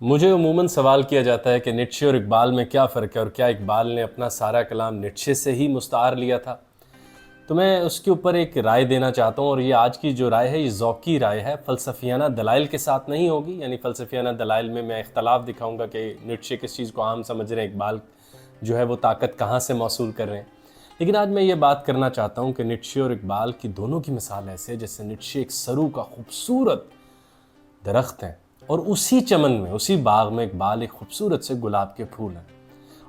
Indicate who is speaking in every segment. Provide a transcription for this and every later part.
Speaker 1: مجھے عموماً سوال کیا جاتا ہے کہ نیٹشے اور اقبال میں کیا فرق ہے، اور کیا اقبال نے اپنا سارا کلام نیٹشے سے ہی مستعار لیا تھا؟ تو میں اس کے اوپر ایک رائے دینا چاہتا ہوں، اور یہ آج کی جو رائے ہے یہ ذوقی رائے ہے، فلسفیانہ دلائل کے ساتھ نہیں ہوگی۔ یعنی فلسفیانہ دلائل میں اختلاف دکھاؤں گا کہ نیٹشے کس چیز کو عام سمجھ رہے ہیں، اقبال جو ہے وہ طاقت کہاں سے موصول کر رہے ہیں۔ لیکن آج میں یہ بات کرنا چاہتا ہوں کہ نیٹشے اور اقبال کی دونوں کی مثال ایسے ہے جیسے نیٹشے ایک سرو کا خوبصورت درخت ہیں، اور اسی چمن میں، اسی باغ میں اقبال ایک خوبصورت سے گلاب کے پھول ہیں،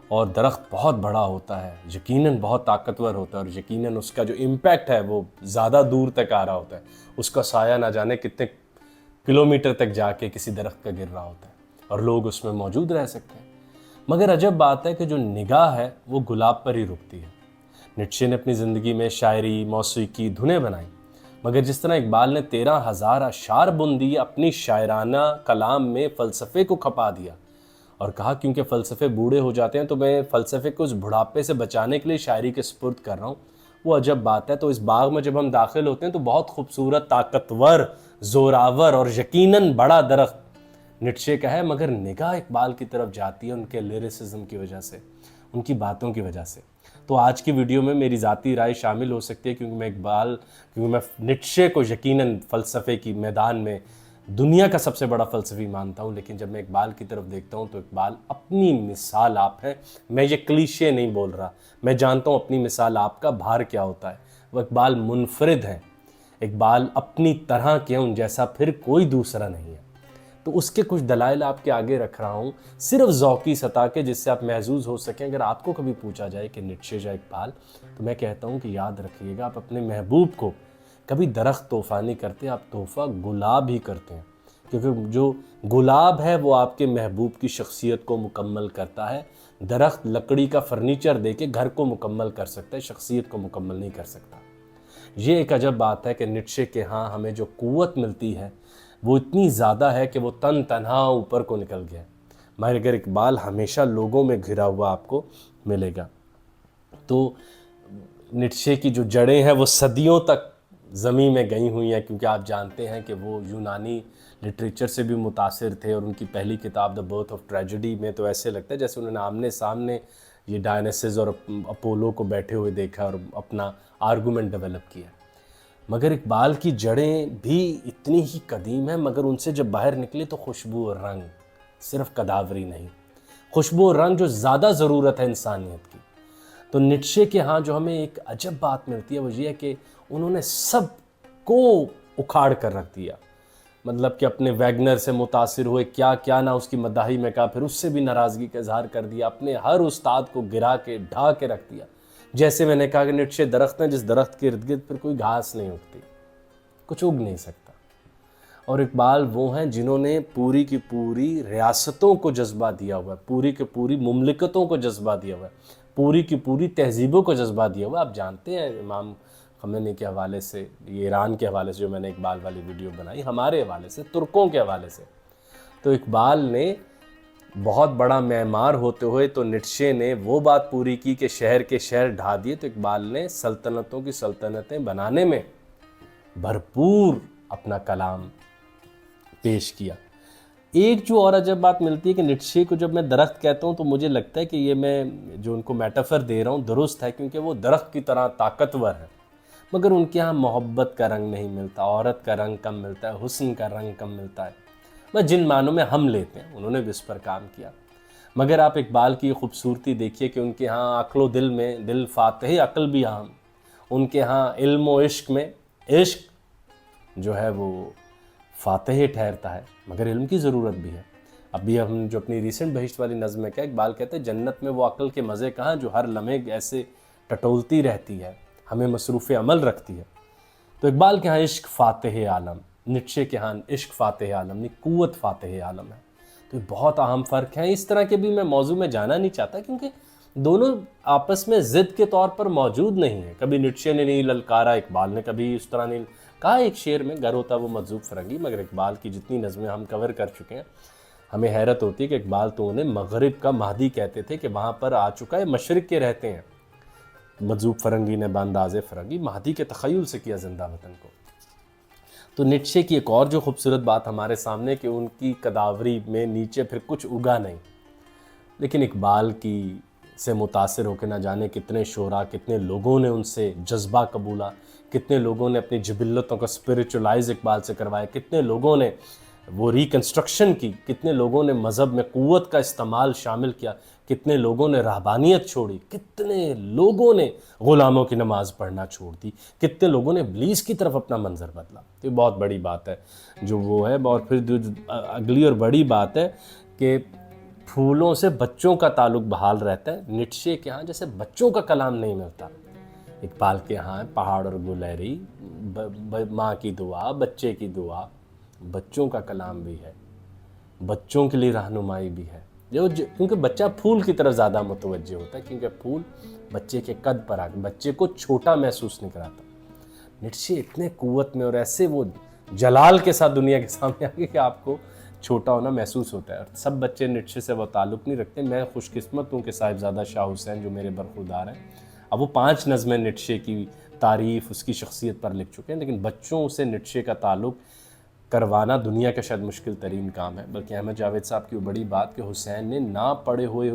Speaker 1: اور درخت بہت بڑا ہوتا ہے، یقیناً بہت طاقتور ہوتا ہے، اور یقیناً اس کا جو امپیکٹ ہے وہ زیادہ دور تک آ رہا ہوتا ہے، اس کا سایہ نہ جانے کتنے کلومیٹر تک جا کے کسی درخت کا گر رہا ہوتا ہے، اور لوگ اس میں موجود رہ سکتے ہیں۔ مگر عجب بات ہے کہ جو نگاہ ہے وہ گلاب پر ہی رکتی ہے۔ نیٹشے نے اپنی زندگی میں شاعری، موسیقی، دھنیں بنائیں، مگر جس طرح اقبال نے 13,000 اشعار بن دیے، اپنی شاعرانہ کلام میں فلسفے کو کھپا دیا، اور کہا کیونکہ فلسفے بوڑھے ہو جاتے ہیں تو میں فلسفے کو اس بڑھاپے سے بچانے کے لیے شاعری کے سپرد کر رہا ہوں۔ وہ عجب بات ہے۔ تو اس باغ میں جب ہم داخل ہوتے ہیں تو بہت خوبصورت، طاقتور، زوراور اور یقیناً بڑا درخت نیٹشے کا ہے، مگر نگاہ اقبال کی طرف جاتی ہے ان کے لیریسزم کی وجہ سے، ان کی باتوں کی وجہ سے۔ تو آج کی ویڈیو میں میری ذاتی رائے شامل ہو سکتی ہے، کیونکہ میں نیٹشے کو یقیناً فلسفے کی میدان میں دنیا کا سب سے بڑا فلسفی مانتا ہوں، لیکن جب میں اقبال کی طرف دیکھتا ہوں تو اقبال اپنی مثال آپ ہے۔ میں یہ کلیشے نہیں بول رہا، میں جانتا ہوں اپنی مثال آپ کا بھار کیا ہوتا ہے۔ وہ اقبال منفرد ہیں، اقبال اپنی طرح کے ہیں، ان جیسا پھر کوئی دوسرا نہیں ہے۔ تو اس کے کچھ دلائل آپ کے آگے رکھ رہا ہوں، صرف ذوقی سطح کے، جس سے آپ محظوظ ہو سکیں۔ اگر آپ کو کبھی پوچھا جائے کہ نیٹشے یا اقبال، تو میں کہتا ہوں کہ یاد رکھیے گا، آپ اپنے محبوب کو کبھی درخت تحفہ نہیں کرتے، آپ تحفہ گلاب ہی کرتے ہیں، کیونکہ جو گلاب ہے وہ آپ کے محبوب کی شخصیت کو مکمل کرتا ہے۔ درخت لکڑی کا فرنیچر دے کے گھر کو مکمل کر سکتا ہے، شخصیت کو مکمل نہیں کر سکتا۔ یہ ایک عجب بات ہے کہ نیٹشے کے ہاں ہمیں جو قوت ملتی ہے وہ اتنی زیادہ ہے کہ وہ تن تنہا اوپر کو نکل گیا، مگر اقبال ہمیشہ لوگوں میں گھرا ہوا آپ کو ملے گا۔ تو نیٹشے کی جو جڑیں ہیں وہ صدیوں تک زمین میں گئی ہوئی ہیں، کیونکہ آپ جانتے ہیں کہ وہ یونانی لٹریچر سے بھی متاثر تھے، اور ان کی پہلی کتاب دا برتھ آف ٹریجڈی میں تو ایسے لگتا ہے جیسے انہوں نے آمنے سامنے یہ ڈائنیسز اور اپولو کو بیٹھے ہوئے دیکھا اور اپنا آرگومنٹ ڈیولپ کیا۔ مگر اقبال کی جڑیں بھی اتنی ہی قدیم ہیں، مگر ان سے جب باہر نکلے تو خوشبو اور رنگ، صرف کداوری نہیں، خوشبو اور رنگ جو زیادہ ضرورت ہے انسانیت کی۔ تو نیٹشے کے ہاں جو ہمیں ایک عجب بات ملتی ہے وہ یہ ہے کہ انہوں نے سب کو اکھاڑ کر رکھ دیا، مطلب کہ اپنے ویگنر سے متاثر ہوئے، کیا کیا نہ اس کی مداحی میں کہا، پھر اس سے بھی ناراضگی کا اظہار کر دیا، اپنے ہر استاد کو گرا کے ڈھا کے رکھ دیا۔ جیسے میں نے کہا کہ نیٹشے درخت ہیں جس درخت کے ارد گرد پھر کوئی گھاس نہیں اگتی، کچھ اگ نہیں سکتا، اور اقبال وہ ہیں جنہوں نے پوری کی پوری ریاستوں کو جذبہ دیا ہوا ہے، پوری کی پوری مملکتوں کو جذبہ دیا ہوا ہے، پوری کی پوری تہذیبوں کو جذبہ دیا ہوا ہے۔ آپ جانتے ہیں امام خمینی کے حوالے سے، یہ ایران کے حوالے سے جو میں نے اقبال والی ویڈیو بنائی، ہمارے حوالے سے، ترکوں کے حوالے سے، تو اقبال نے بہت بڑا معمار ہوتے ہوئے تو نیٹشے نے وہ بات پوری کی کہ شہر کے شہر ڈھا دیے، تو اقبال نے سلطنتوں کی سلطنتیں بنانے میں بھرپور اپنا کلام پیش کیا۔ ایک جو اور عجب بات ملتی ہے کہ نیٹشے کو جب میں درخت کہتا ہوں تو مجھے لگتا ہے کہ یہ میں جو ان کو میٹافر دے رہا ہوں درست ہے، کیونکہ وہ درخت کی طرح طاقتور ہے، مگر ان کے ہاں محبت کا رنگ نہیں ملتا، عورت کا رنگ کم ملتا ہے، حسن کا رنگ کم ملتا ہے، بس جن معنوں میں ہم لیتے ہیں انہوں نے بھی اس پر کام کیا۔ مگر آپ اقبال کی خوبصورتی دیکھیے کہ ان کے ہاں عقل و دل میں دل فاتح عقل بھی اہم، ان کے ہاں علم و عشق میں عشق جو ہے وہ فاتح ٹھہرتا ہے، مگر علم کی ضرورت بھی ہے۔ ابھی ہم جو اپنی ریسنٹ بہشت والی نظم میں کیا اقبال کہتے ہیں، جنت میں وہ عقل کے مزے کہاں جو ہر لمحے ایسے ٹٹولتی رہتی ہے، ہمیں مصروف عمل رکھتی ہے۔ تو اقبال کے ہاں عشق فاتح عالم، نیٹشے کے ہاں عشق فاتح عالم نہیں، قوت فاتح عالم ہے۔ تو یہ بہت اہم فرق ہے۔ اس طرح کے بھی میں موضوع میں جانا نہیں چاہتا، کیونکہ دونوں آپس میں ضد کے طور پر موجود نہیں ہیں۔ کبھی نیٹشے نے نہیں للکارا، اقبال نے کبھی اس طرح نہیں کہا ایک شعر میں، گر ہوتا وہ مجذوب فرنگی، مگر اقبال کی جتنی نظمیں ہم کور کر چکے ہیں ہمیں حیرت ہوتی ہے کہ اقبال تو انہیں مغرب کا مہدی کہتے تھے، کہ وہاں پر آ چکا ہے، مشرق کے رہتے ہیں۔ مجذوب فرنگی نے بانداز فرنگی مہدی کے تخیل سے کیا زندہ وطن کو۔ تو نیٹشے کی ایک اور جو خوبصورت بات ہمارے سامنے کہ ان کی کداوری میں نیچے پھر کچھ اگا نہیں، لیکن اقبال کی سے متاثر ہو کے نہ جانے کتنے شعراء، کتنے لوگوں نے ان سے جذبہ قبولا، کتنے لوگوں نے اپنی جبلتوں کا اسپریچولائز اقبال سے کروایا، کتنے لوگوں نے وہ ریکنسٹرکشن کی، کتنے لوگوں نے مذہب میں قوت کا استعمال شامل کیا، کتنے لوگوں نے رہبانیت چھوڑی، کتنے لوگوں نے غلاموں کی نماز پڑھنا چھوڑ دی، کتنے لوگوں نے ابلیس کی طرف اپنا منظر بدلا۔ تو یہ بہت بڑی بات ہے جو وہ ہے۔ اور پھر جو اگلی اور بڑی بات ہے کہ پھولوں سے بچوں کا تعلق بحال رہتا ہے۔ نیٹشے کے ہاں جیسے بچوں کا کلام نہیں ملتا، اقبال کے ہاں پہاڑ اور گلہری، ماں کی دعا، بچے کی دعا، بچوں کا کلام بھی ہے، بچوں کے لیے رہنمائی بھی ہے، کیونکہ بچہ پھول کی طرف زیادہ متوجہ ہوتا ہے، کیونکہ پھول بچے کے قد پر آ کے بچے کو چھوٹا محسوس نہیں کراتا۔ نیٹشے اتنے قوت میں اور ایسے وہ جلال کے ساتھ دنیا کے سامنے آگے کہ آپ کو چھوٹا ہونا محسوس ہوتا ہے۔ اور سب بچے نیٹشے سے وہ تعلق نہیں رکھتے۔ میں خوش قسمت ہوں کہ صاحبزادہ شاہ حسین جو میرے برخوردار ہیں، اب وہ 5 نظمیں نیٹشے کی تعریف، اس کی شخصیت پر لکھ چکے ہیں، لیکن بچوں سے نیٹشے کا تعلق کروانا دنیا کا شاید مشکل ترین کام ہے۔ بلکہ احمد جاوید صاحب کی وہ بڑی بات کہ حسین نے نہ پڑھے ہوئے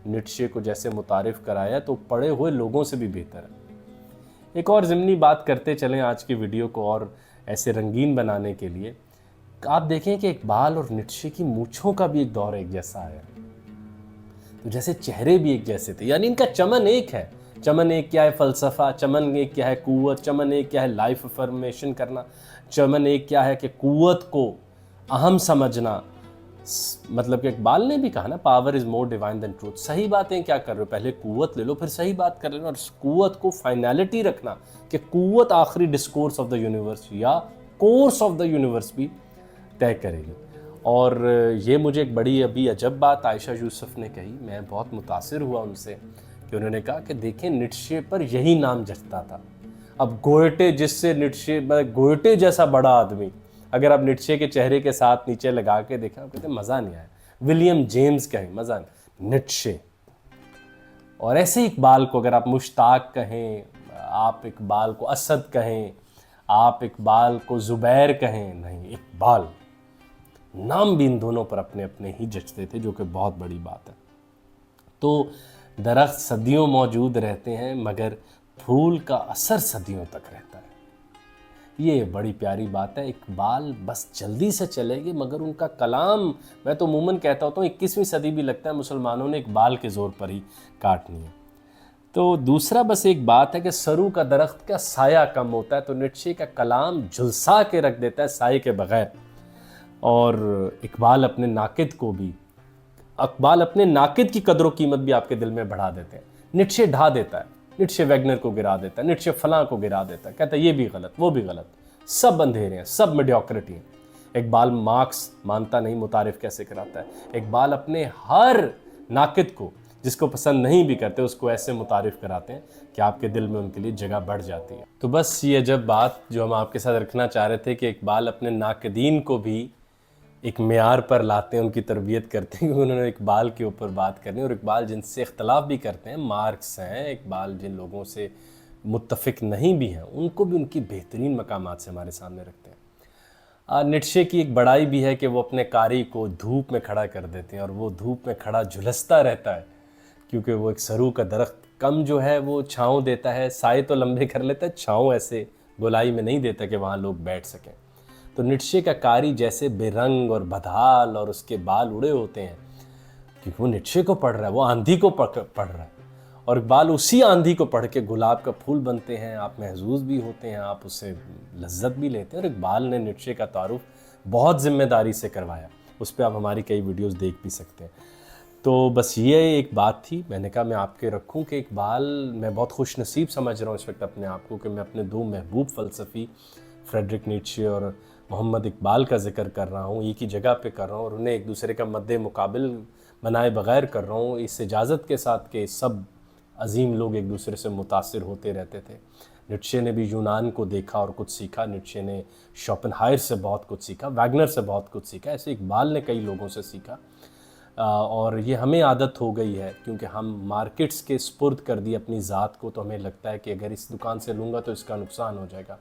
Speaker 1: نیٹشے کو جیسے متعارف کرایا تو پڑھے ہوئے لوگوں سے بھی بہتر ہے۔ ایک اور ضمنی بات کرتے چلیں آج کی ویڈیو کو اور ایسے رنگین بنانے کے لیے، آپ دیکھیں کہ اقبال اور نیٹشے کی مونچھوں کا بھی ایک دور ایک جیسا ہے، تو جیسے چہرے بھی ایک جیسے تھے، یعنی ان کا چمن ایک ہے۔ چمن ایک کیا ہے فلسفہ، چمن ایک کیا ہے قوت، چمن ایک کیا ہے لائف افرمیشن کرنا، چمن ایک کیا ہے کہ قوت کو اہم سمجھنا۔ مطلب کہ اقبال نے بھی کہا نا power is more divine than truth. صحیح باتیں کیا کر رہے ہو، پہلے قوت لے لو پھر صحیح بات کر لینا، اور اس قوت کو فائنالٹی رکھنا کہ قوت آخری ڈسکورس آف دا یونیورس یا کورس آف دا یونیورس بھی طے کرے گی۔ اور یہ مجھے ایک بڑی ابھی عجب بات عائشہ یوسف نے کہی، میں بہت متاثر ہوا ان سے، کہ انہوں نے کہا کہ دیکھیں نیٹشے پر یہی نام جچتا تھا۔ اب گوئٹے جس سے نیٹشے، گوئٹے جیسا بڑا آدمی اگر آپ نیٹشے کے چہرے کے ساتھ نیچے لگا کے دیکھیں آپ کہتے ہیں مزہ نہیں آیا، ولیم جیمز کہیں مزہ نہیں، نیٹشے۔ اور ایسے ہی اقبال کو اگر آپ مشتاق کہیں، آپ اقبال کو اسد کہیں، آپ اقبال کو زبیر کہیں، نہیں، اقبال نام بھی ان دونوں پر اپنے اپنے ہی جچتے تھے، جو کہ بہت بڑی بات ہے۔ تو درخت صدیوں موجود رہتے ہیں مگر پھول کا اثر صدیوں تک رہتا ہے، یہ بڑی پیاری بات ہے۔ اقبال بس جلدی سے چلے گے مگر ان کا کلام، میں تو عموماً کہتا ہوتا ہوں 21ویں صدی بھی لگتا ہے مسلمانوں نے اقبال کے زور پر ہی کاٹنی ہے۔ تو دوسرا بس ایک بات ہے کہ سرو کا درخت کا سایہ کم ہوتا ہے، تو نیٹشے کا کلام جھلسا کے رکھ دیتا ہے سائے کے بغیر۔ اور اقبال اپنے ناقد کو بھی، اقبال اپنے ناقد کی قدر و قیمت بھی آپ کے دل میں بڑھا دیتے ہیں۔ نیٹشے ڈھا دیتا ہے، نیٹشے ویگنر کو گرا دیتا ہے، نیٹشے فلاں کو گرا دیتا ہے، کہتا ہے یہ بھی غلط وہ بھی غلط، سب اندھیرے ہیں، سب میڈیوکریٹی ہیں۔ اقبال مارکس مانتا نہیں، متعارف کیسے کراتا ہے؟ اقبال اپنے ہر ناقد کو جس کو پسند نہیں بھی کرتے اس کو ایسے متعارف کراتے ہیں کہ آپ کے دل میں ان کے لیے جگہ بڑھ جاتی ہے۔ تو بس یہ عجب بات جو ہم آپ کے ساتھ رکھنا چاہ رہے تھے کہ اقبال اپنے ناقدین کو بھی ایک معیار پر لاتے ہیں، ان کی تربیت کرتے ہیں، کیونکہ انہوں نے اقبال کے اوپر بات کرنی، اور اقبال جن سے اختلاف بھی کرتے ہیں، مارکس ہیں، اقبال جن لوگوں سے متفق نہیں بھی ہیں ان کو بھی ان کی بہترین مقامات سے ہمارے سامنے رکھتے ہیں۔ نیٹشے کی ایک بڑائی بھی ہے کہ وہ اپنے قاری کو دھوپ میں کھڑا کر دیتے ہیں، اور وہ دھوپ میں کھڑا جھلستا رہتا ہے، کیونکہ وہ ایک سرو کا درخت کم جو ہے وہ چھاؤں دیتا ہے، سائے تو لمبے کر لیتا ہے، چھاؤں ایسے گولائی میں نہیں دیتا کہ وہاں لوگ بیٹھ سکیں۔ تو نیٹشے کا قاری جیسے بے رنگ اور بدحال اور اس کے بال اڑے ہوتے ہیں، کیونکہ وہ نیٹشے کو پڑھ رہا ہے، وہ آندھی کو پڑھ رہا ہے، اور اقبال اسی آندھی کو پڑھ کے گلاب کا پھول بنتے ہیں، آپ محظوظ بھی ہوتے ہیں، آپ اس سے لذت بھی لیتے ہیں۔ اور اقبال نے نیٹشے کا تعارف بہت ذمہ داری سے کروایا، اس پہ آپ ہماری کئی ویڈیوز دیکھ بھی سکتے ہیں۔ تو بس یہ ایک بات تھی، میں نے کہا میں آپ کے رکھوں کہ اقبال، میں بہت خوش نصیب سمجھ رہا ہوں اس وقت اپنے آپ کو کہ میں اپنے 2 محبوب فلسفی فریڈرک نیٹشے اور محمد اقبال کا ذکر کر رہا ہوں، ایک ہی جگہ پہ کر رہا ہوں، اور انہیں ایک دوسرے کا مد مقابل بنائے بغیر کر رہا ہوں، اس اجازت کے ساتھ کہ سب عظیم لوگ ایک دوسرے سے متاثر ہوتے رہتے تھے۔ نیٹشے نے بھی یونان کو دیکھا اور کچھ سیکھا، نیٹشے نے شوپنہائر سے بہت کچھ سیکھا، ویگنر سے بہت کچھ سیکھا، ایسے اقبال نے کئی لوگوں سے سیکھا۔ اور یہ ہمیں عادت ہو گئی ہے کیونکہ ہم مارکیٹس کے سپرد کر دی اپنی ذات کو، تو ہمیں لگتا ہے کہ اگر اس دکان سے لوں گا تو اس کا نقصان ہو جائے گا۔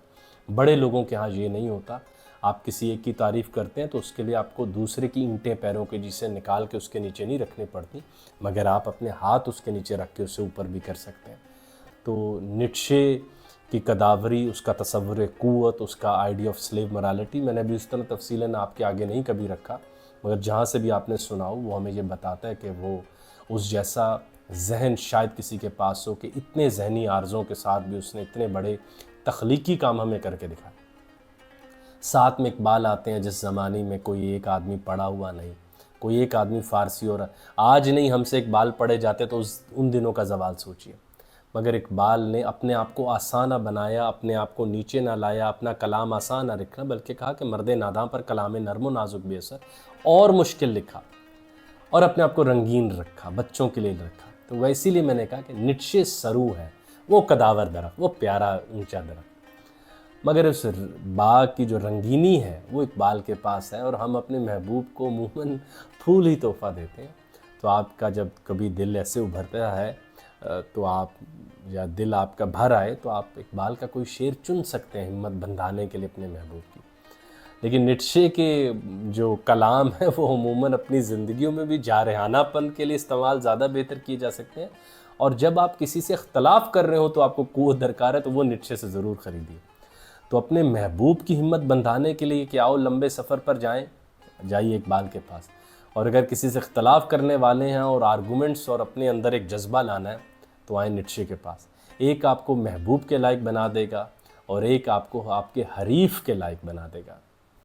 Speaker 1: بڑے لوگوں کے ہاں یہ نہیں ہوتا، آپ کسی ایک کی تعریف کرتے ہیں تو اس کے لیے آپ کو دوسرے کی اینٹیں پیروں کے جسے نکال کے اس کے نیچے نہیں رکھنی پڑتی، مگر آپ اپنے ہاتھ اس کے نیچے رکھ کے اسے اوپر بھی کر سکتے ہیں۔ تو نیٹشے کی قداوری، اس کا تصور قوت، اس کا آئیڈیا آف سلیو morality میں نے بھی اس طرح تفصیلاً آپ کے آگے نہیں کبھی رکھا، مگر جہاں سے بھی آپ نے سنا ہو وہ ہمیں یہ بتاتا ہے کہ وہ اس جیسا ذہن شاید کسی کے پاس ہو کہ اتنے ذہنی عارضوں کے ساتھ بھی اس نے اتنے بڑے تخلیقی کام ہمیں کر کے دکھائے۔ ساتھ میں اقبال آتے ہیں جس زمانے میں کوئی ایک آدمی پڑھا ہوا نہیں، کوئی ایک آدمی فارسی، اور آج نہیں ہم سے اقبال پڑھے جاتے تو ان دنوں کا زوال سوچیے، مگر اقبال نے اپنے آپ کو آسان نہ بنایا، اپنے آپ کو نیچے نہ لایا، اپنا کلام آسان نہ رکھا، بلکہ کہا کہ مرد ناداں پر کلام نرم و نازک بے اثر اور مشکل لکھا، اور اپنے آپ کو رنگین رکھا، بچوں کے لیے رکھا۔ تو وہ اسی لیے میں نے کہا کہ نیٹشے سرو ہے، وہ قداور درخت، وہ پیارا اونچا درخت، مگر اس باغ کی جو رنگینی ہے وہ اقبال کے پاس ہے، اور ہم اپنے محبوب کو عموماً پھول ہی تحفہ دیتے ہیں۔ تو آپ کا جب کبھی دل ایسے ابھرتا ہے تو آپ، یا دل آپ کا بھر آئے تو آپ اقبال کا کوئی شعر چن سکتے ہیں ہمت بندھانے کے لیے اپنے محبوب کی۔ لیکن نیٹشے کے جو کلام ہے وہ عموماً اپنی زندگیوں میں بھی جارحانہ پن کے لیے استعمال زیادہ بہتر کیے جا سکتے ہیں، اور جب آپ کسی سے اختلاف کر رہے ہو تو آپ کو قوت درکار ہے تو وہ نیٹشے سے ضرور خریدیے۔ تو اپنے محبوب کی ہمت بندھانے کے لیے کہ آؤ لمبے سفر پر جائیے اقبال کے پاس، اور اگر کسی سے اختلاف کرنے والے ہیں اور آرگومنٹس اور اپنے اندر ایک جذبہ لانا ہے تو آئیں نیٹشے کے پاس۔ ایک آپ کو محبوب کے لائق بنا دے گا اور ایک آپ کو آپ کے حریف کے لائق بنا دے گا۔